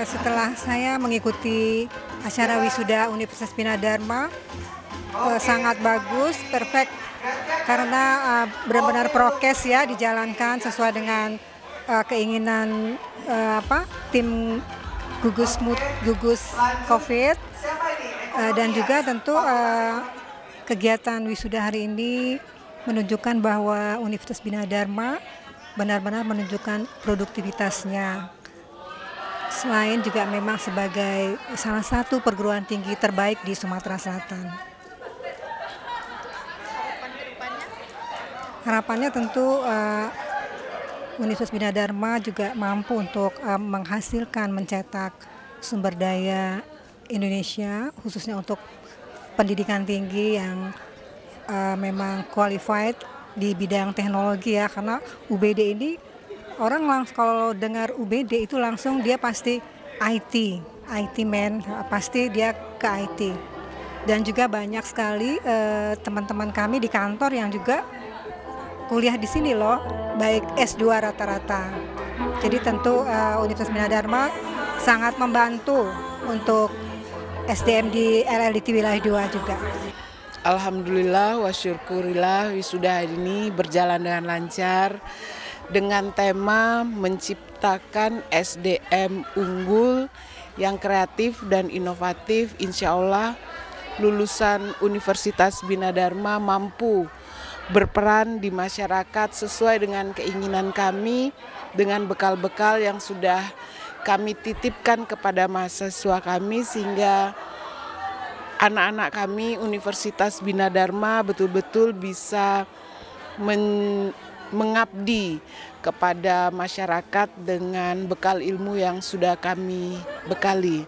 setelah saya mengikuti acara wisuda Universitas Bina Dharma, sangat bagus, perfect, karena benar-benar prokes ya dijalankan sesuai dengan keinginan tim gugus COVID, dan juga tentu kegiatan wisuda hari ini menunjukkan bahwa Universitas Bina Dharma benar-benar menunjukkan produktivitasnya. Selain juga memang sebagai salah satu perguruan tinggi terbaik di Sumatera Selatan. Harapannya tentu Universitas Bina Dharma juga mampu untuk menghasilkan, mencetak sumber daya Indonesia, khususnya untuk pendidikan tinggi yang memang qualified di bidang teknologi ya, karena UBD ini orang kalau dengar UBD itu langsung dia pasti IT man, pasti dia ke IT. Dan juga banyak sekali teman-teman kami di kantor yang juga kuliah di sini loh, baik S2 rata-rata. Jadi tentu Universitas Bina Dharma sangat membantu untuk SDM di LLDT Wilayah 2 juga. Alhamdulillah wa syukurillah, wisuda hari ini berjalan dengan lancar dengan tema menciptakan SDM unggul yang kreatif dan inovatif. Insya Allah lulusan Universitas Bina Dharma mampu berperan di masyarakat sesuai dengan keinginan kami, dengan bekal-bekal yang sudah kami titipkan kepada mahasiswa kami, sehingga anak-anak kami Universitas Bina Dharma betul-betul bisa mengabdi kepada masyarakat dengan bekal ilmu yang sudah kami bekali.